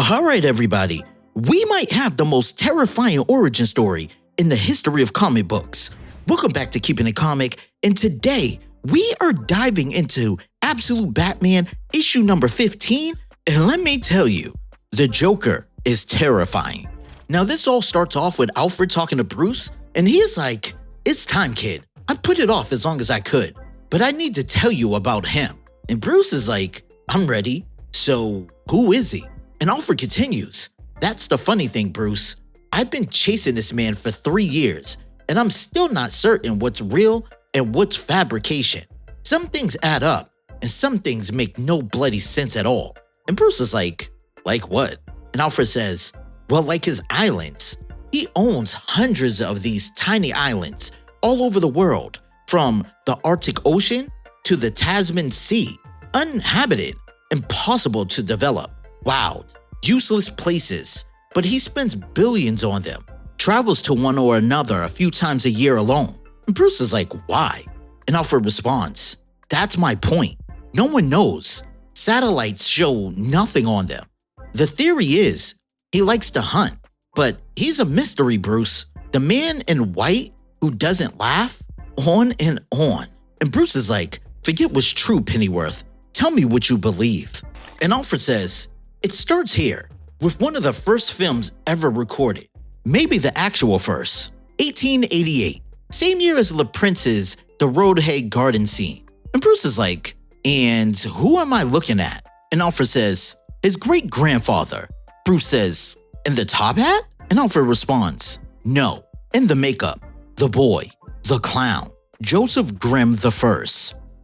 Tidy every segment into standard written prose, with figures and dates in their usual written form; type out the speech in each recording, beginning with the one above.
Alright everybody, we might have the most terrifying origin story in the history of comic books. Welcome back to Keepin' It Comic, and today we are diving into Absolute Batman issue number 15, and let me tell you, the Joker is terrifying. Now this all starts off with Alfred talking to Bruce, and he's like, "It's time, kid. I put it off as long as I could, but I need to tell you about him." And Bruce is like, "I'm ready. So who is he?" And Alfred continues, "That's the funny thing, Bruce. I've been chasing this man for 3 years, and I'm still not certain what's real and what's fabrication. Some things add up, and some things make no bloody sense at all." And Bruce is like what? And Alfred says, "Well, like his islands. He owns hundreds of these tiny islands all over the world, from the Arctic Ocean to the Tasman Sea, uninhabited, impossible to develop. Wild, useless places, but he spends billions on them, travels to one or another a few times a year alone." And Bruce is like, "Why?" And Alfred responds, "That's my point. No one knows. Satellites show nothing on them. The theory is he likes to hunt, but he's a mystery, Bruce. The man in white who doesn't laugh, on and on." And Bruce is like, "Forget what's true, Pennyworth. Tell me what you believe." And Alfred says, "It starts here, with one of the first films ever recorded. Maybe the actual first. 1888, same year as Le Prince's The Roadhead Garden scene." And Bruce is like, "And who am I looking at?" And Alfred says, "His great-grandfather." Bruce says, "In the top hat?" And Alfred responds, "No, in the makeup. The boy, the clown, Joseph Grimm I,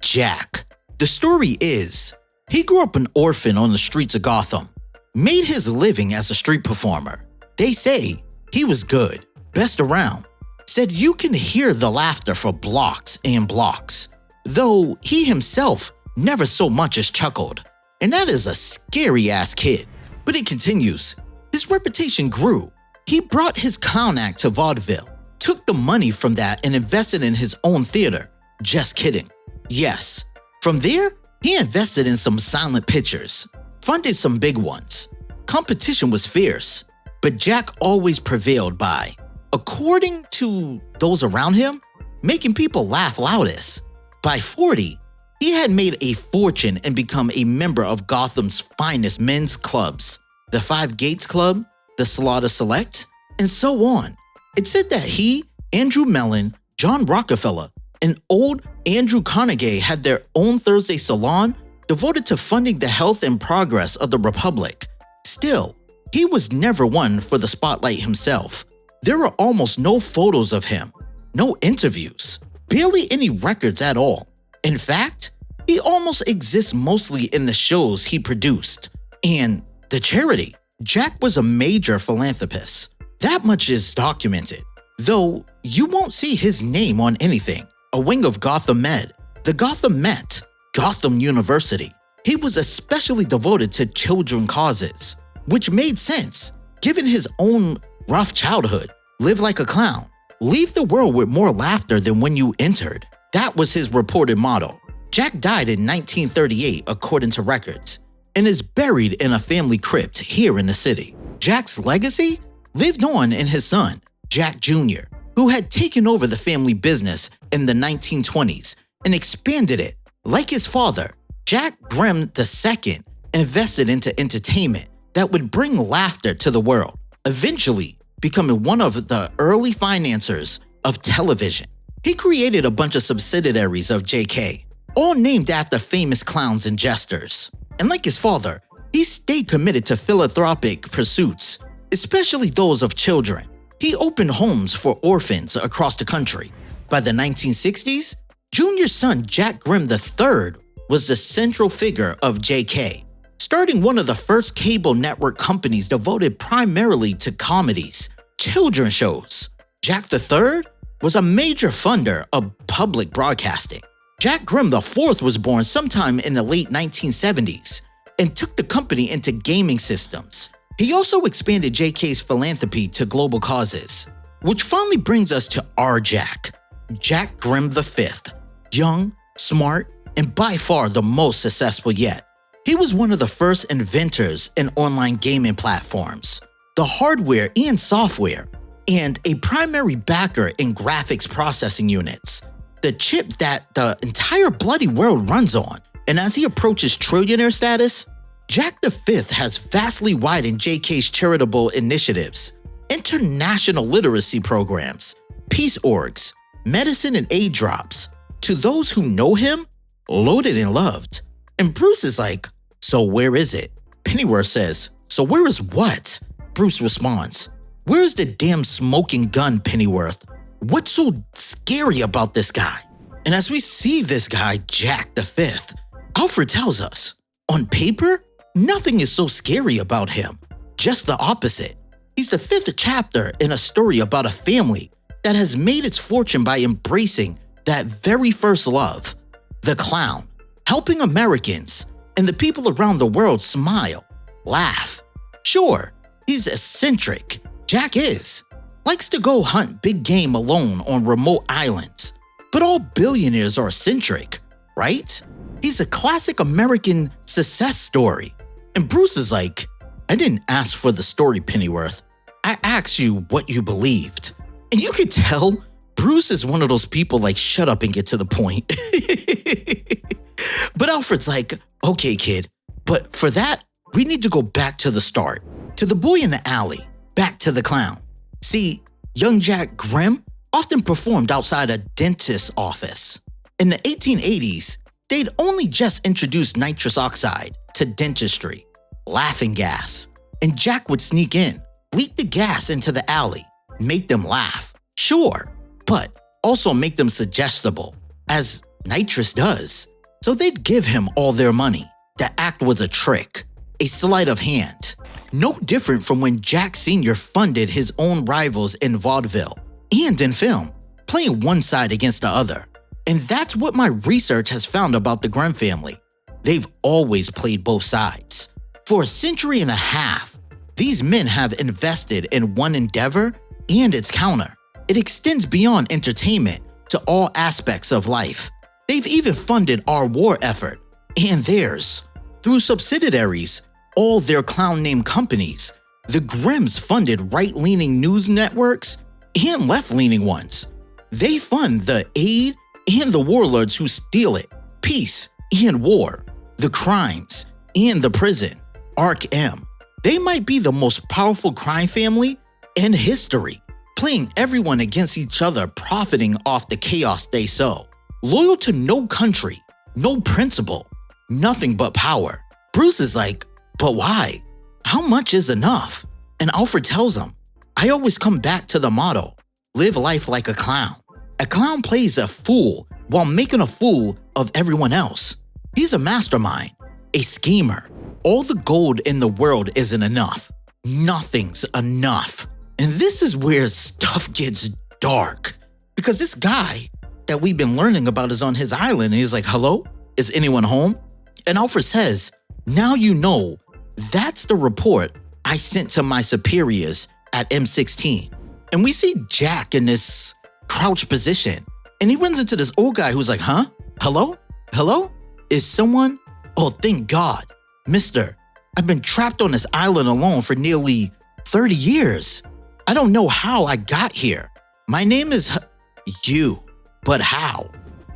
Jack." The story is, he grew up an orphan on the streets of Gotham, made his living as a street performer. They say he was good, best around, said you can hear the laughter for blocks and blocks, though he himself never so much as chuckled, and that is a scary-ass kid. But it continues, his reputation grew. He brought his clown act to vaudeville, took the money from that and invested in his own theater. Just kidding. Yes. From there, he invested in some silent pictures, funded some big ones. Competition was fierce, but Jack always prevailed by, according to those around him, making people laugh loudest. By 40, he had made a fortune and become a member of Gotham's finest men's clubs, the Five Gates Club, the Slaughter Select, and so on. It said that he, Andrew Mellon, John Rockefeller, and old Andrew Carnegie had their own Thursday salon devoted to funding the health and progress of the Republic. Still, he was never one for the spotlight himself. There are almost no photos of him, no interviews, barely any records at all. In fact, he almost exists mostly in the shows he produced and the charity. Jack was a major philanthropist. That much is documented, though you won't see his name on anything. A wing of Gotham Med, the Gotham Met, Gotham University. He was especially devoted to children causes, which made sense, given his own rough childhood. Live like a clown. Leave the world with more laughter than when you entered. That was his reported motto. Jack died in 1938, according to records, and is buried in a family crypt here in the city. Jack's legacy lived on in his son, Jack Jr., who had taken over the family business in the 1920s and expanded it. Like his father, Jack Grimm II invested into entertainment that would bring laughter to the world, eventually becoming one of the early financiers of television. He created a bunch of subsidiaries of JK, all named after famous clowns and jesters. And like his father, he stayed committed to philanthropic pursuits, especially those of children. He opened homes for orphans across the country. By the 1960s, Junior's son Jack Grimm III was the central figure of JK, starting one of the first cable network companies devoted primarily to comedies, children's shows. Jack III was a major funder of public broadcasting. Jack Grimm IV was born sometime in the late 1970s and took the company into gaming systems. He also expanded JK's philanthropy to global causes, which finally brings us to our Jack, Jack Grimm V, young, smart, and by far the most successful yet. He was one of the first inventors in online gaming platforms, the hardware and software, and a primary backer in graphics processing units, the chip that the entire bloody world runs on. And as he approaches trillionaire status, Jack V has vastly widened JK's charitable initiatives, international literacy programs, peace orgs, medicine and aid drops. To those who know him, loaded and loved. And Bruce is like, so where is it? Pennyworth says, so where is what? Bruce responds, where's the damn smoking gun, Pennyworth? What's so scary about this guy? And as we see this guy, Jack V, Alfred tells us, on paper, nothing is so scary about him. Just the opposite. He's the 5th chapter in a story about a family that has made its fortune by embracing that very first love, the clown, helping Americans and the people around the world smile, laugh. Sure, he's eccentric. Jack is. Likes to go hunt big game alone on remote islands. But all billionaires are eccentric, right? He's a classic American success story. And Bruce is like, I didn't ask for the story, Pennyworth. I asked you what you believed. And you could tell Bruce is one of those people like, shut up and get to the point. But Alfred's like, okay, kid, but for that, we need to go back to the start, to the boy in the alley, back to the clown. See, young Jack Grimm often performed outside a dentist's office. In the 1880s, they'd only just introduced nitrous oxide to dentistry, laughing gas, and Jack would sneak in, leak the gas into the alley, make them laugh, sure, but also make them suggestible, as nitrous does. So they'd give him all their money. The act was a trick, a sleight of hand. No different from when Jack Sr. funded his own rivals in vaudeville and in film, playing one side against the other. And that's what my research has found about the Grimm family. They've always played both sides. For a century and a half, these men have invested in one endeavor and its counter. It extends beyond entertainment to all aspects of life. They've even funded our war effort and theirs. Through subsidiaries, all their clown-named companies, the Grimms funded right-leaning news networks and left-leaning ones. They fund the aid and the warlords who steal it, peace and war, the crimes and the prison, Arc M. They might be the most powerful crime family in history, playing everyone against each other, profiting off the chaos they sow. Loyal to no country, no principle, nothing but power. Bruce is like, but why? How much is enough? And Alfred tells him, I always come back to the motto, live life like a clown. A clown plays a fool while making a fool of everyone else. He's a mastermind, a schemer. All the gold in the world isn't enough. Nothing's enough. And this is where stuff gets dark. Because this guy that we've been learning about is on his island and he's like, hello? Is anyone home? And Alfred says, now you know that's the report I sent to my superiors at M16. And we see Jack in this crouched position and he runs into this old guy who's like, huh? Hello? Hello? Is someone? Oh, thank God. Mister, I've been trapped on this island alone for nearly 30 years. I don't know how I got here. My name is you, but how?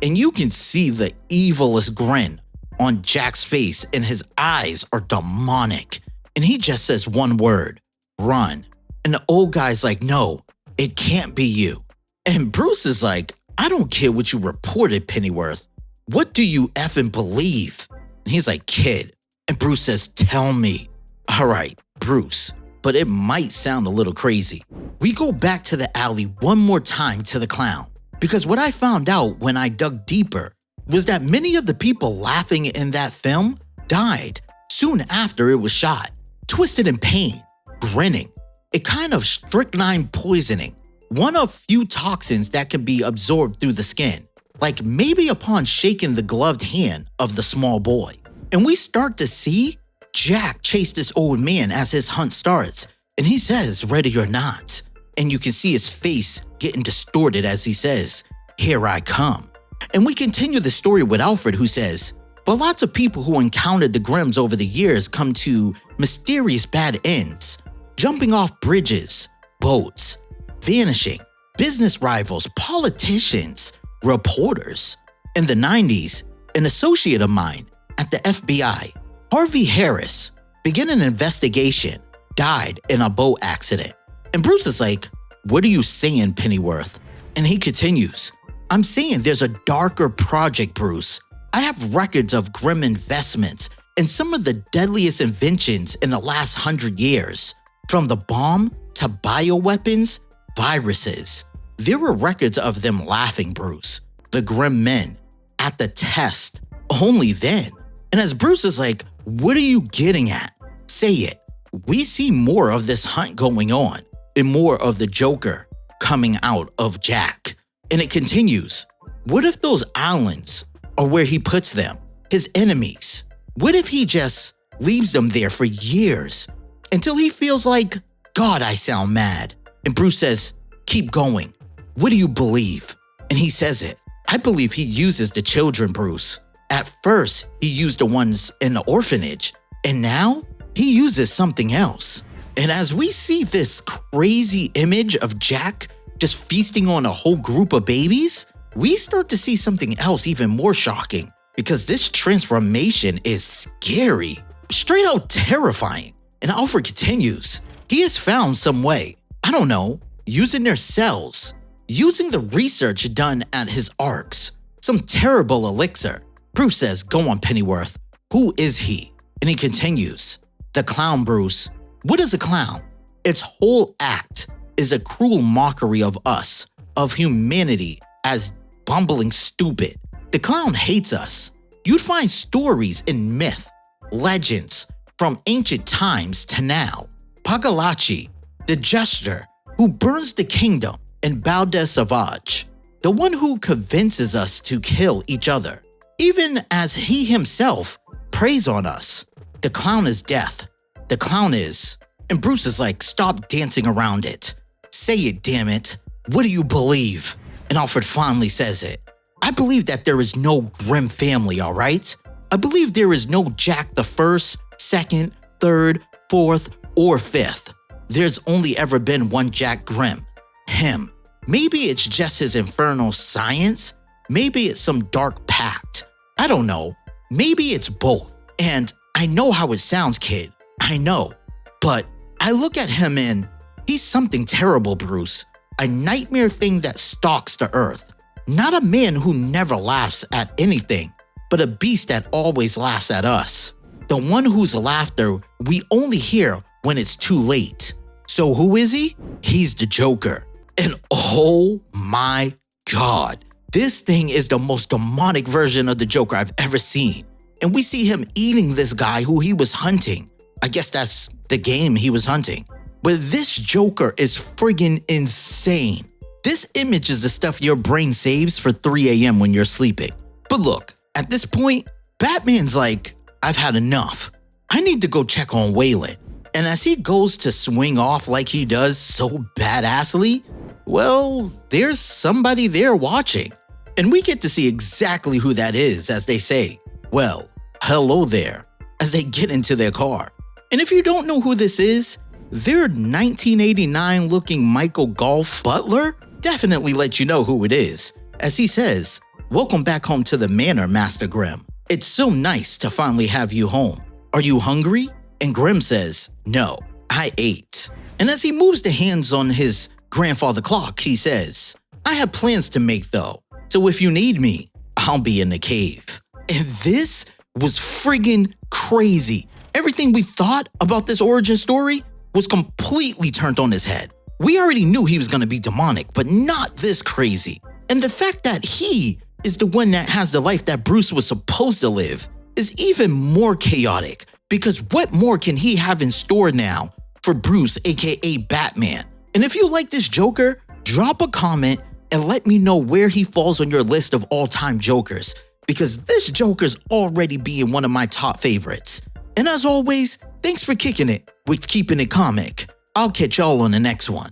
And you can see the evilest grin on Jack's face and his eyes are demonic. And he just says one word, run. And the old guy's like, no, it can't be you. And Bruce is like, I don't care what you reported, Pennyworth. What do you effing believe? And he's like, kid. And Bruce says, tell me. All right, Bruce, but it might sound a little crazy. We go back to the alley one more time to the clown. Because what I found out when I dug deeper was that many of the people laughing in that film died soon after it was shot, twisted in pain, grinning. A kind of strychnine poisoning, one of few toxins that can be absorbed through the skin, like maybe upon shaking the gloved hand of the small boy. And we start to see Jack chase this old man as his hunt starts, and he says, ready or not. And you can see his face getting distorted as he says, here I come. And we continue the story with Alfred who says, But lots of people who encountered the Grimms over the years come to mysterious bad ends, jumping off bridges, boats, vanishing, business rivals, politicians, reporters. In the 90s, an associate of mine at the FBI, Harvey Harris, began an investigation, died in a boat accident. And Bruce is like, "What are you saying, Pennyworth?" And he continues, "I'm saying there's a darker project, Bruce. I have records of grim investments in some of the deadliest inventions in the last 100 years, from the bomb to bioweapons, viruses. There were records of them laughing, Bruce, the grim men, at the test, only then." And as Bruce is like, "What are you getting at? Say it." We see more of this hunt going on and more of the Joker coming out of Jack. And it continues. What if those islands are where he puts them, his enemies? What if he just leaves them there for years until he feels like, "God, I sound mad." And Bruce says, "Keep going. What do you believe?" And he says it. "I believe he uses the children, Bruce. At first, he used the ones in the orphanage, and now he uses something else." And as we see this crazy image of Jack just feasting on a whole group of babies, we start to see something else even more shocking, because this transformation is scary, straight out terrifying. And Alfred continues, he has found some way, I don't know, using their cells, using the research done at his arcs, some terrible elixir. Bruce says, "Go on, Pennyworth. Who is he?" And he continues, "The clown, Bruce. What is a clown? Its whole act is a cruel mockery of us, of humanity, as bumbling stupid. The clown hates us. You'd find stories in myth, legends, from ancient times to now. Pagalachi, the jester who burns the kingdom, and Balde Savage, the one who convinces us to kill each other, even as he himself preys on us. The clown is death. The clown is..." And Bruce is like, "Stop dancing around it. Say it, damn it. What do you believe?" And Alfred fondly says it. "I believe that there is no Grimm family, all right? I believe there is no Jack the 1st, 2nd, 3rd, 4th, or 5th. There's only ever been one Jack Grimm. Him. Maybe it's just his infernal science. Maybe it's some dark pact. I don't know. Maybe it's both. And I know how it sounds, kid. I know. But I look at him and he's something terrible, Bruce. A nightmare thing that stalks the earth. Not a man who never laughs at anything, but a beast that always laughs at us. The one whose laughter we only hear when it's too late. So who is he? He's the Joker. And oh my God, this thing is the most demonic version of the Joker I've ever seen. And we see him eating this guy who he was hunting. I guess that's the game he was hunting. But this Joker is friggin' insane. This image is the stuff your brain saves for 3 a.m. when you're sleeping. But look, at this point, Batman's like, I've had enough. I need to go check on Waylon. And as he goes to swing off like he does so badassly, well, there's somebody there watching. And we get to see exactly who that is as they say, well, hello there, as they get into their car. And if you don't know who this is, their 1989 looking Michael Golf butler definitely lets you know who it is, as he says, welcome back home to the manor, Master Grimm. It's so nice to finally have you home. Are you hungry? And Grimm says, no, I ate. And as he moves the hands on his grandfather clock, he says, I have plans to make though, so if you need me, I'll be in the cave. And this was friggin' crazy. Everything we thought about this origin story was completely turned on his head. We already knew he was gonna be demonic, but not this crazy. And the fact that he is the one that has the life that Bruce was supposed to live is even more chaotic, because what more can he have in store now for Bruce, aka Batman? And if you like this Joker, drop a comment and let me know where he falls on your list of all-time Jokers, because this Joker's already being one of my top favorites. And as always, thanks for kicking it with Keepin' It Comic. I'll catch y'all on the next one.